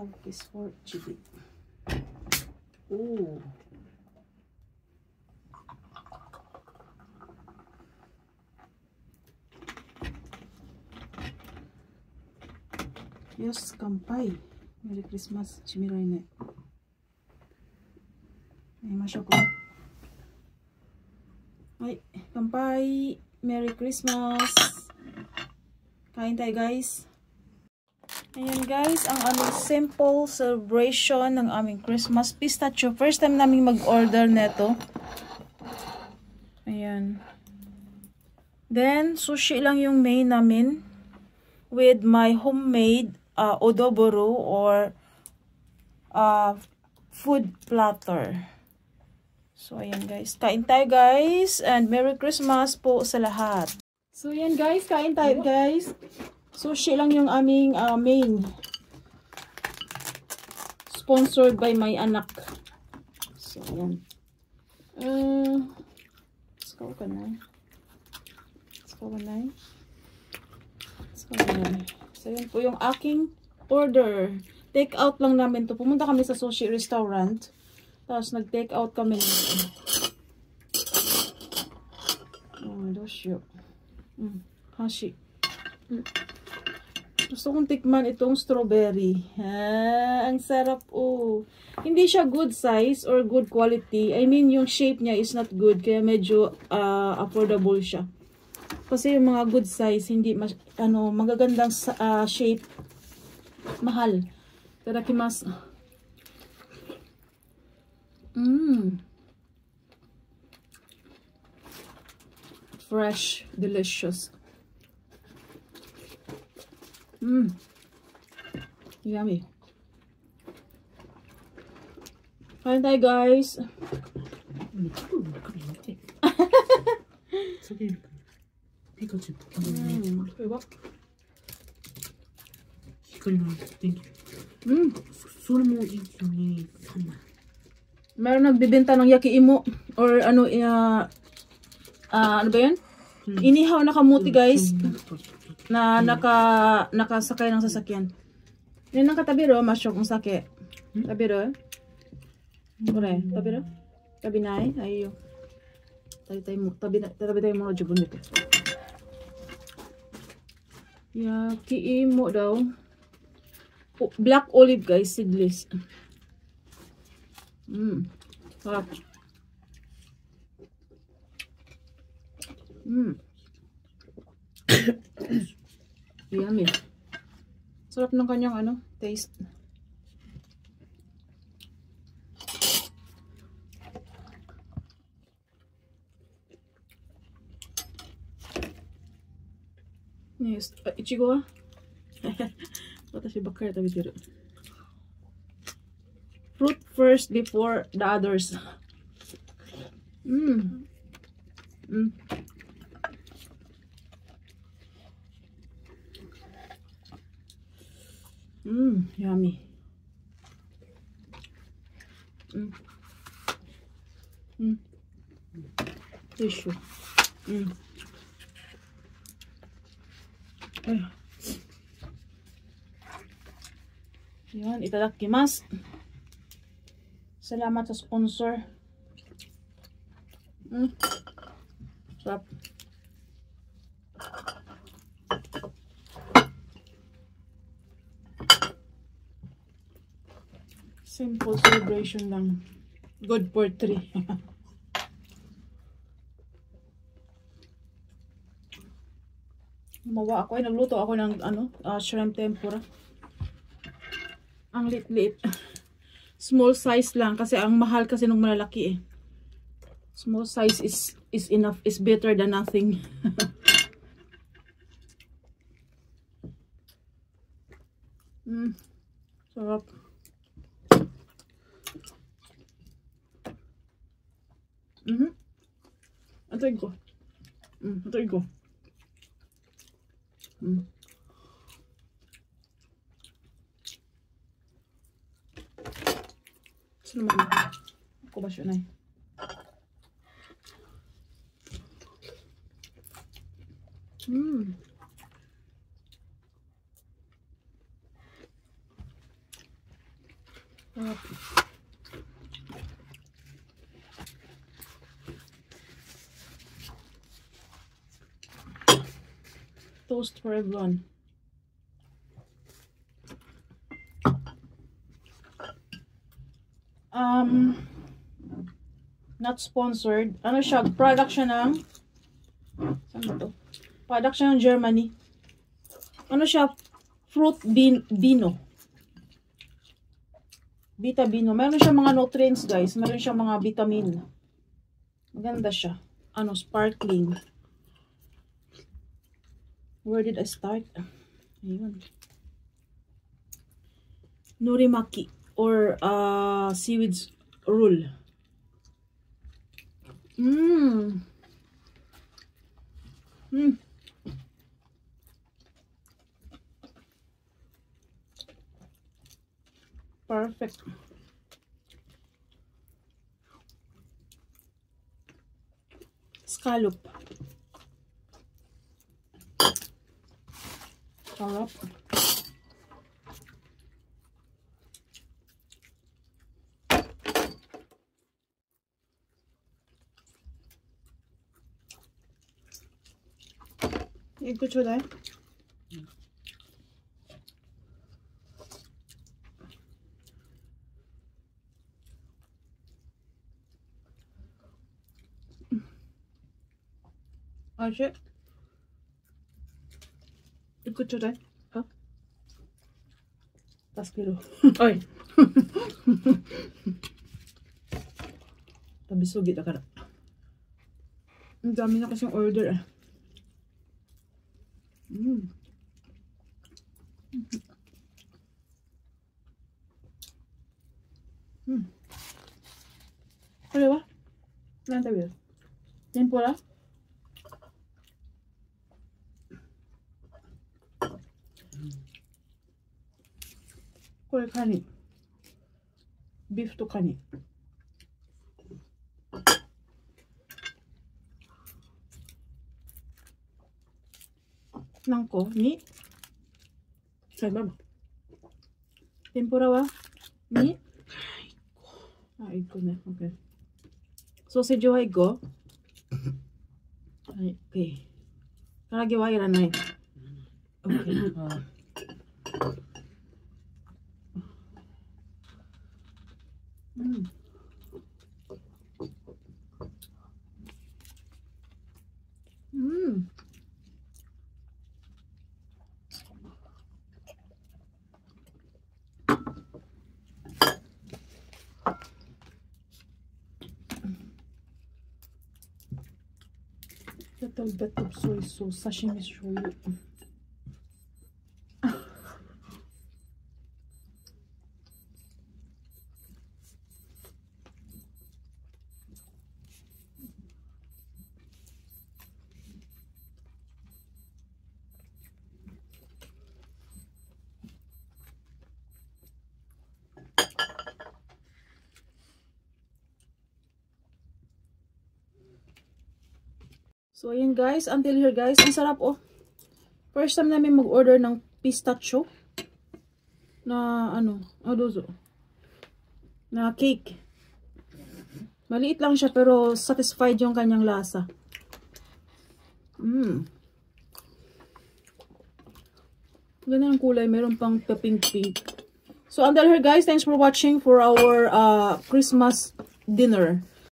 have this for GB. Ooh. Yes, kampai. Merry Christmas, Chimiroine. Ay, masya ko. Ay, kampai. Merry Christmas. Kain tayo, guys. Ayan, guys, ang aming simple celebration ng aming Christmas pistachio. First time namin mag-order neto. Ayan. Then, sushi lang yung main namin with my homemade odoboro or food platter. So, ayan guys. Kain tayo guys. And Merry Christmas po sa lahat. So, ayan guys. Kain tayo guys. Sushi lang yung aming main. Sponsored by my anak. So, ayan. Let's go ka na. Let's go ka na. Let's go ka na. So, yun po yung aking order. Take out lang namin to. Pumunta kami sa sushi restaurant. Tapos, nag-take out kami. Oh, dosyo. Hashi. Gusto kong tikman itong strawberry. Ang sarap. Oh. Hindi siya good size or good quality. I mean, yung shape niya is not good. Kaya medyo affordable siya. Kasi yung mga good size, hindi magagandang shape, mahal. Itadakimasu. Fresh, delicious. Yummy. Kain tayo guys. Pikachu. 光の電気。それもいいよね。Meron nagbibenta ng yakiimo or ano ano ba 'yun? Inihaw na kamuti guys na nakasakay ng sasakyan. Yan ang katabiro, masyok ng sake. Tabiro. Ore, tabiro. Tabinay, ayo. Tabi tayo mo jubon nito. Yakiimo daw. Black olive guys, seedless. Sarap. Yummy. Sarap ng kanyang taste. Yes, ichigo wa? Watashi bakkari tabiteru. Fruit first before the others. Yummy. Tissue. Yan, itadakimasu. Salamat sa sponsor. Sarap. Simple celebration lang. Good for 3. Gumawa ako. Nagluto ako ng shrimp tempura. Ang lit-lit. Small size lang kasi ang mahal kasi nung malalaki eh. Small size is enough, is better than nothing. Sarap. Antayin ko. Antayin ko. Sino naman? Ako ba siya na eh? Toast for everyone. Not sponsored. Ano siya? Product siya ng... Saan ba to? Product siya ng Germany. Ano siya? Fruit Bino. Vita Bino. Meron siya mga nutrients, guys. Meron siya mga vitamin. Maganda siya. Ano? Sparkling. Where did I start? Ayun. Norimaki. Or seaweeds roll. Perfect. Scallop. Sarap. 이거 줘라. 아시? 이거 줘라. 어? 5 kilo. Ay. Tabisugi na ka na. Ang dami na kasing order eh. Ano ba? Ano tayo? Tempura? Kore kani. Beef to kani. Nanko ni? Sa baba. Tempura wa? Ni? Iko na. Okay. Sausage wa iko? Okay. Karage wa iranai. Okay. Little bit of soy sauce, sashimi shoyu. So, ayan guys. Until here guys. Ang sarap oh. First time namin mag-order ng pistachio. Na ano. Adozo. Na cake. Maliit lang siya pero satisfied yung kanyang lasa. Ganda yung kulay. Meron pang pink. So, until here guys. Thanks for watching for our Christmas dinner.